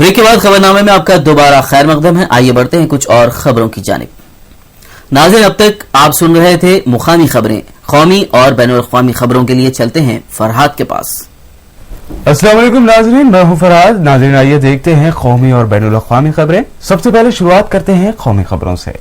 Break के बाद खबरनामे में आपका दोबारा खैर मकदम है। आइए बढ़ते हैं कुछ और खबरों की जानिब। नाज़रीन, अब तक आप सुन रहे थे मुकामी खबरें। कौमी और बैनुल-अक़वामी खबरों के लिए चलते हैं फरहाद के पास। अस्सलाम वालेकुम नाज़रीन, मैं हूं फरहाद। नाज़रीन, आइए देखते हैं कौमी और बैनुल-अक़वामी खबरें। सबसे पहले शुरुआत करते हैं कौमी खबरों से।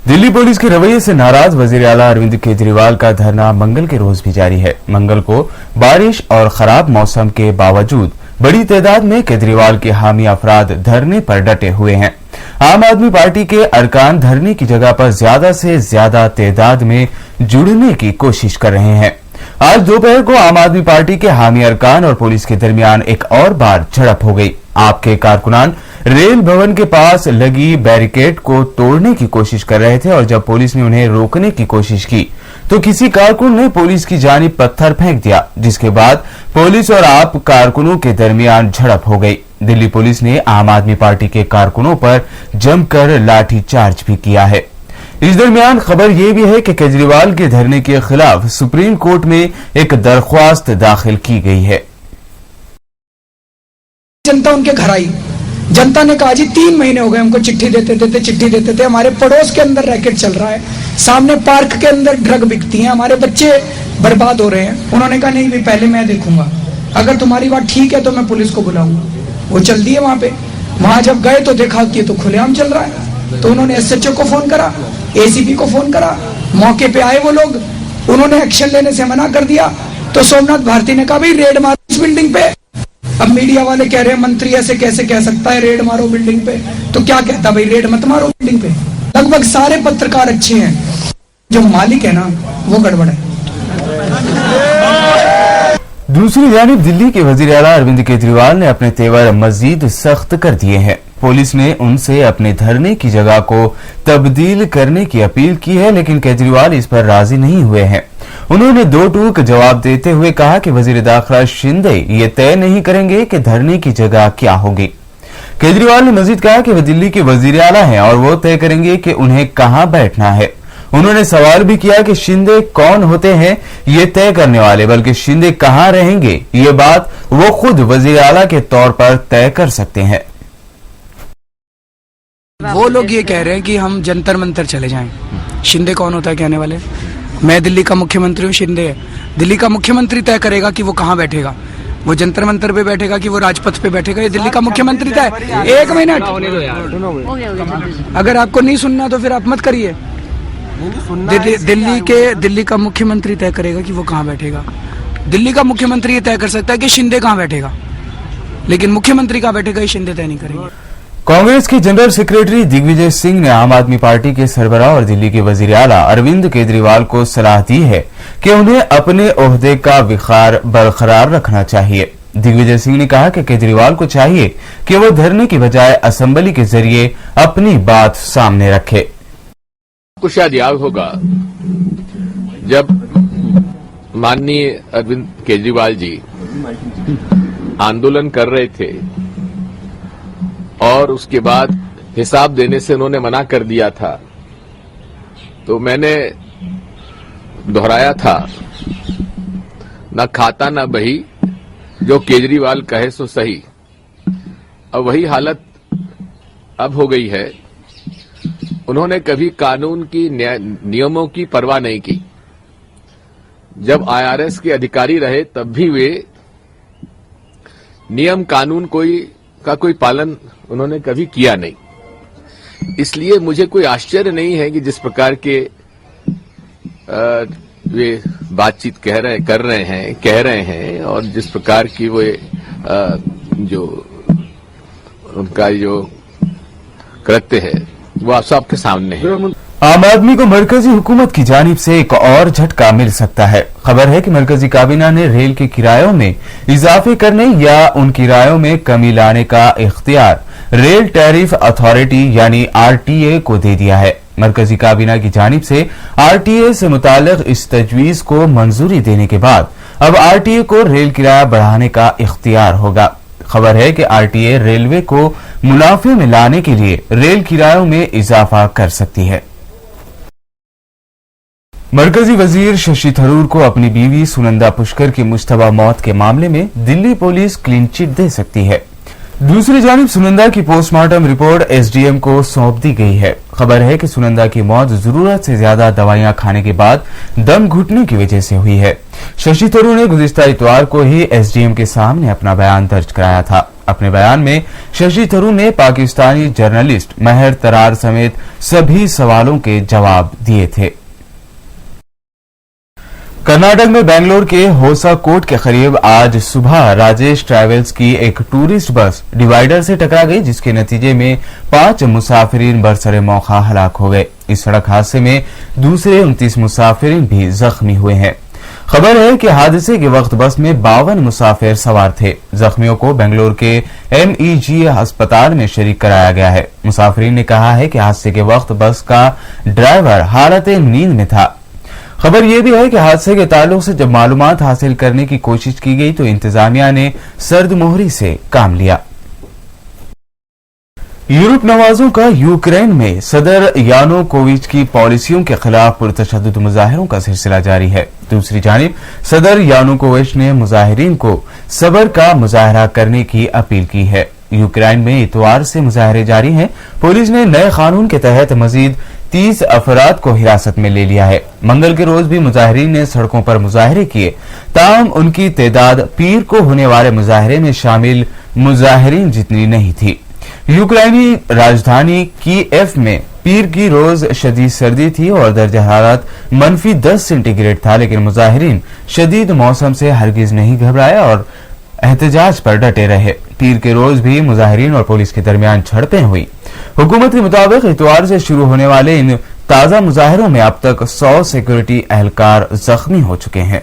दिल्ली पुलिस के रवैये से नाराज वज़ीर आला अरविंद केजरीवाल का धरना मंगल के रोज भी जारी है। मंगल को बारिश और खराब मौसम के बावजूद बड़ी तादाद में केजरीवाल के हामी अफराद धरने पर डटे हुए हैं। आम आदमी पार्टी के अरकान धरने की जगह पर ज्यादा से ज्यादा तादाद में जुड़ने की कोशिश कर रहे हैं। आज दोपहर को आम आदमी पार्टी के हामी अरकान और पुलिस के दरमियान एक और बार झड़प हो गई। आपके कारकुनान रेल भवन के पास लगी बैरिकेड को तोड़ने की कोशिश कर रहे थे और जब पुलिस ने उन्हें रोकने की कोशिश की तो किसी कारकुन ने पुलिस की जानिब पत्थर फेंक दिया, जिसके बाद पुलिस और आप कारकुनों के दरमियान झड़प हो गई। दिल्ली पुलिस ने आम आदमी पार्टी के कारकुनों पर जमकर लाठीचार्ज भी किया है। इस दरमियान खबर यह भी है कि केजरीवाल के धरने के खिलाफ सुप्रीम कोर्ट में एक दरख्वास्त दाखिल की गई है। जनता उनके घर आई, जनता ने कहा जी 3 महीने हो गए हमको चिट्ठी देते थे, हमारे पड़ोस के अंदर रैकेट चल रहा है, सामने पार्क के अंदर ड्रग बिकती है, हमारे बच्चे बर्बाद हो रहे हैं। उन्होंने कहा नहीं भाई पहले मैं देखूंगा, अगर तुम्हारी बात ठीक है तो मैं पुलिस को बुलाऊंगा। वो चल दिए वहां पे। वहां जब गए तो देखा कि तो खुलेआम चल रहा है, तो उन्होंने एसएचओ को फोन करा, एसीपी को फोन करा, मौके पे आए वो लोग, उन्होंने एक्शन लेने से मना कर दिया। तो सोमनाथ भारती ने कहा भाई रेड मारो इस बिल्डिंग पे। अब मीडिया वाले कह रहे हैं मंत्री ऐसे कैसे कह सकता है रेड मारो बिल्डिंग पे, तो क्या कहता भाई रेड मत मारो बिल्डिंग पे। लगभग सारे पत्रकार अच्छे हैं, जो मालिक है ना वो गड़बड़ है। दूसरी जानिब दिल्ली के वजीर आला अरविंद केजरीवाल ने अपने तेवर मजीद सख्त कर दिए हैं। पुलिस ने उनसे अपने धरने की जगह को तब्दील करने की अपील की है, लेकिन केजरीवाल इस पर राजी नहीं हुए हैं। उन्होंने 2 टूक जवाब देते हुए कहा कि वजीर दाखिला शिंदे ये तय नहीं करेंगे कि धरने की जगह क्या होगी। केजरीवाल ने मजीद कहा कि वह दिल्ली के वजीर आला हैं और वो तय करेंगे कि उन्हें कहां बैठना है। उन्होंने सवाल भी किया कि शिंदे कौन होते हैं ये तय करने वाले, बल्कि शिंदे कहां रहेंगे ये बात वो खुद वजीर आला के तौर पर तय कर सकते हैं। वो लोग ये कह रहे हैं कि हम जंतर मंतर चले जाएं। शिंदे कौन होता है कहने वाले? मैं दिल्ली का मुख्यमंत्री हूँ, शिंदे है। दिल्ली का मुख्यमंत्री तय करेगा कि वो कहाँ बैठेगा, वो जंतर मंतर पे बैठेगा कि वो राजपथ पे बैठेगा, ये दिल्ली का मुख्यमंत्री तय। 1 मिनट, अगर आपको नहीं सुनना तो फिर आप मत करिए। दिल्ली का मुख्यमंत्री तय करेगा कि वो कहाँ बैठेगा। दिल्ली का मुख्यमंत्री ये तय कर सकता है कि शिंदे कहाँ बैठेगा, लेकिन मुख्यमंत्री कहाँ बैठेगा ये शिंदे तय नहीं करेंगे। कांग्रेस के जनरल सेक्रेटरी दिग्विजय सिंह ने आम आदमी पार्टी के सरबराह और दिल्ली के वजीर आला अरविंद केजरीवाल को सलाह दी है कि उन्हें अपने ओहदे का विखार बरकरार रखना चाहिए। दिग्विजय सिंह ने कहा कि केजरीवाल को चाहिए कि वो धरने की बजाय असेंबली के जरिए अपनी बात सामने रखे। आपको शायद याद होगा जब माननीय अरविंद केजरीवाल जी आंदोलन कर रहे थे और उसके बाद हिसाब देने से उन्होंने मना कर दिया था, तो मैंने दोहराया था न खाता न बही, जो केजरीवाल कहे सो सही। अब वही हालत अब हो गई है। उन्होंने कभी कानून की नियमों की परवाह नहीं की। जब आईआरएस के अधिकारी रहे तब भी वे नियम कानून का कोई पालन उन्होंने कभी किया नहीं। इसलिए मुझे कोई आश्चर्य नहीं है कि जिस प्रकार के वे बातचीत कर रहे हैं और जिस प्रकार की वो जो उनका जो कृत्य है वो आप सबके सामने है। आम आदमी को मरकजी हुकूमत की जानिब से एक और झटका मिल सकता है। खबर है कि मरकजी काबीना ने रेल के किरायों में इजाफे करने या उन किरायों में कमी लाने का इख्तियार रेल टैरिफ अथॉरिटी यानी आरटीए को दे दिया है। मरकजी काबीना की जानिब से आरटीए से मुताल्लिक इस तजवीज को मंजूरी देने के बाद अब आरटीए को रेल किराया बढ़ाने का इख्तियार होगा। खबर है कि आरटीए रेलवे को मुनाफे में लाने के लिए रेल किरायों में इजाफा कर सकती है। मरकजी वजीर शशि थरूर को अपनी बीवी सुनंदा पुष्कर की मुश्तबा मौत के मामले में दिल्ली पुलिस क्लीन चिट दे सकती है। दूसरी जानिब सुनंदा की पोस्टमार्टम रिपोर्ट एसडीएम को सौंप दी गई है। खबर है कि सुनंदा की मौत जरूरत से ज्यादा दवाइयां खाने के बाद दम घुटने की वजह से हुई है। शशि थरूर ने गुज़िश्ता इतवार को ही एसडीएम के सामने अपना बयान दर्ज कराया था। अपने बयान में शशि थरूर ने पाकिस्तानी जर्नलिस्ट महर तरार समेत सभी सवालों के जवाब दिए थे। कर्नाटक में बेंगलोर के होसाकोट के करीब आज सुबह राजेश ट्रैवल्स की एक टूरिस्ट बस डिवाइडर से टकरा गई, जिसके नतीजे में 5 मुसाफिरीन बरसरे मौका हलाक हो गए। इस सड़क हादसे में दूसरे 29 मुसाफिरीन भी जख्मी हुए हैं। खबर है कि हादसे के वक्त बस में 52 मुसाफिर सवार थे। जख्मियों को बेंगलोर के MEG अस्पताल में शरीक कराया गया है। मुसाफिरीन ने कहा है कि हादसे के वक्त बस का ड्राइवर हालत नींद में था। खबर यह भी है कि हादसे के ताल्लुक से जब मालूमात हासिल करने की कोशिश की गई तो इंतजामिया ने सर्द मोहरी से काम लिया। यूरोप नवाजों का यूक्रेन में सदर यानुकोविच की पॉलिसियों के खिलाफ पुरतशद्दुद मुजाहिरों का सिलसिला जारी है। दूसरी जानिब सदर यानुकोविच ने मुजाहिरीन को सब्र का मुजाहरा करने की अपील की है। यूक्रेन में इतवार से मुजाहरे जारी हैं। पुलिस ने नए कानून के तहत मजीद 30 अफराद को हिरासत में ले लिया है। मंगल के रोज भी मुजाहिरीन ने सड़कों पर मुजाहरे किए, ताहम उनकी तादाद पीर को होने वाले मुजाहरे में शामिल मुजाहिरीन जितनी नहीं थी। यूक्रेनी राजधानी कीव में पीर की रोज शदीद सर्दी थी और दर्जा हरारत -10 सेंटीग्रेड था, लेकिन मुजाहिरीन शदीद मौसम से हरगिज नहीं घबराए और एहतजाज पर डटे रहे। पीर के रोज भी मुजाहिरीन और पुलिस के दरमियान झड़पें हुई। हुकूमत के मुताबिक इतवार से शुरू होने वाले इन ताजा मुजाहिरों में अब तक 100 सिक्योरिटी एहलकार जख्मी हो चुके हैं।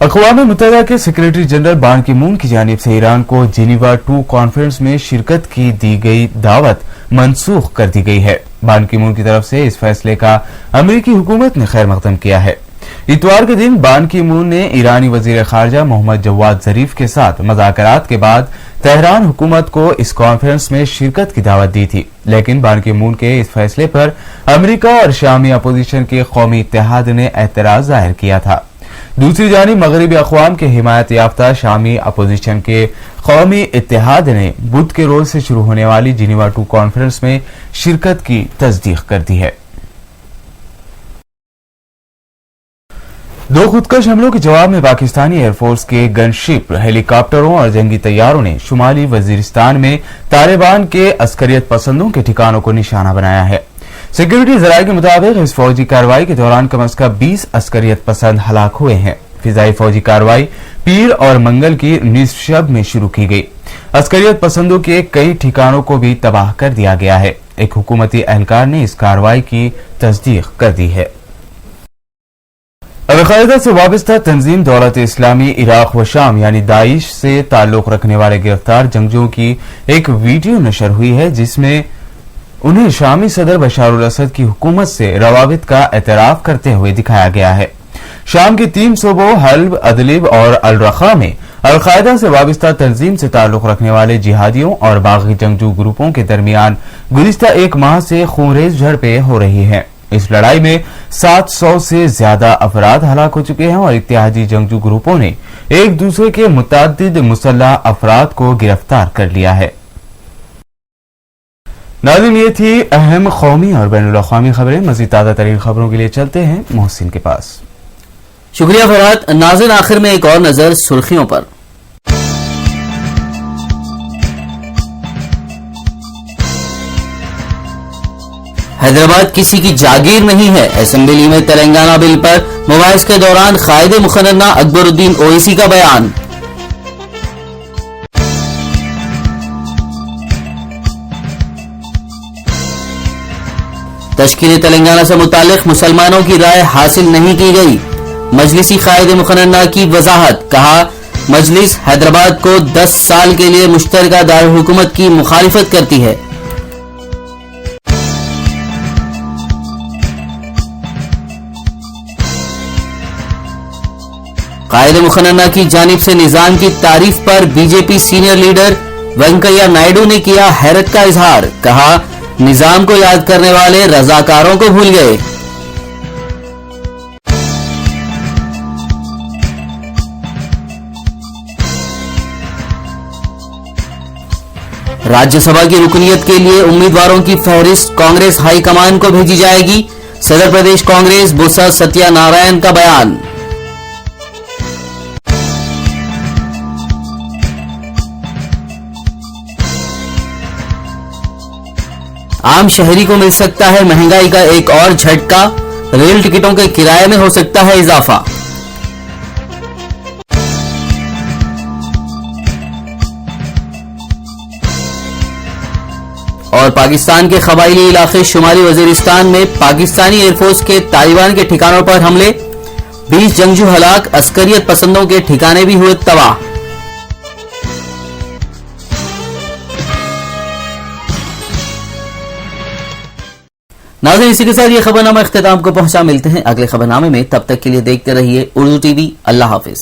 अक़वाम मुत्तहिदा के सेक्रेटरी जनरल बान की मून की जानिब से ईरान को जिनीवा 2 कॉन्फ्रेंस में शिरकत की दी गई दावत मनसूख कर दी गई है। बान की मून की तरफ से इस फैसले का अमेरिकी हुकूमत ने खैर मकदम किया है। इतवार के दिन बान की मून ने ईरानी वजीर खारजा मोहम्मद जवाद जरीफ के साथ मुज़ाकरात के बाद तेहरान हुकूमत को इस कॉन्फ्रेंस में शिरकत की दावत दी थी, लेकिन बान की मून के इस फैसले पर अमेरिका और शामी अपोजिशन के कौमी इत्तेहाद ने एतराज जाहिर किया था। दूसरी जानिब मगरबी अक़वाम के हिमायत याफ्ता शामी अपोजिशन के कौमी इत्तेहाद ने बुध के रोज से शुरू होने वाली जिनीवा 2 कॉन्फ्रेंस में शिरकत की तस्दीक कर दी है। 2 खुदकश हमलों के जवाब में पाकिस्तानी एयरफोर्स के गनशिप, हेलीकॉप्टरों और जंगी तैयारों ने शुमाली वजीरिस्तान में तालिबान के अस्करियत पसंदों के ठिकानों को निशाना बनाया है। सिक्योरिटी जराये के मुताबिक इस फौजी कार्रवाई के दौरान कम अज कम 20 अस्करियत पसंद हलाक हुए हैं। फिजाई फौजी कार्रवाई पीर और मंगल की निस्फ शब में शुरू की गई। अस्करियत पसंदों के कई ठिकानों को भी तबाह कर दिया गया है। एक हुकूमती एहलकार ने इस कार्रवाई की तस्दीक कर दी है। अलकायदा से वाबस्ता तंजीम दौलत इस्लामी इराक व शाम यानी दाइश से ताल्लुक रखने वाले गिरफ्तार जंगजुओं की एक वीडियो नशर हुई है, जिसमें उन्हें शामी सदर बशार अल असद की हुकूमत से रवाबित का एतराफ करते हुए दिखाया गया है। शाम के 3 सूबों हल्ब, अदलिब और अल रखा में अलकायदा से वाबस्ता तंजीम से ताल्लुक रखने वाले जिहादियों और बागी जंगजू ग्रुपों के दरमियान गुज़िश्ता 1 माह से खूनरेज झड़पें हो रही हैं। इस लड़ाई में 700 से ज्यादा अफराद हलाक हो चुके हैं और इत्तेहादी जंगजू ग्रुपों ने एक दूसरे के मुतअद्दिद मुसल्लह अफराद को गिरफ्तार कर लिया है। नाज़रीन, ये थी अहम कौमी और बैनुल अक़वामी खबरें। मज़ीद ताज़ा तरीन खबरों के लिए चलते हैं मोहसिन के पास। शुक्रिया फरहाद। नाज़रीन, आखिर में एक और नजर सुर्खियों पर। हैदराबाद किसी की जागीर नहीं है। असेंबली में तेलंगाना बिल पर मुबाहिस के दौरान कायदे मुखन्ना अकबरुद्दीन ओवैसी का बयान। तश्कील तेलंगाना से मुतालिक मुसलमानों की राय हासिल नहीं की गई। मजलिसी कायदे मुखन्ना की वजाहत, कहा मजलिस हैदराबाद को 10 साल के लिए मुश्तरका दारुल हुकूमत की मुखालिफत करती है। कायदे मुखन्ना की जानिब से निजाम की तारीफ पर BJP senior leader Venkaiah Naidu ने किया हैरत का इजहार, कहा निजाम को याद करने वाले रजाकारों को भूल गए। राज्यसभा की रुकनीत के लिए उम्मीदवारों की फहरिस्त कांग्रेस हाईकमान को भेजी जाएगी। सदर प्रदेश कांग्रेस बोसा सत्यानारायण का बयान। आम शहरी को मिल सकता है महंगाई का एक और झटका, रेल टिकटों के किराए में हो सकता है इजाफा। और पाकिस्तान के कबायली इलाके शुमाली वजीरिस्तान में पाकिस्तानी एयरफोर्स के तालिबान के ठिकानों पर हमले, 20 जंगजू हलाक, अस्करियत पसंदों के ठिकाने भी हुए तबाह। नाज़रीन, इसी के साथ ये खबरनामा इख्तिताम को पहुंचा। मिलते हैं अगले खबरनामे में, तब तक के लिए देखते रहिए उर्दू टीवी। अल्लाह हाफिज।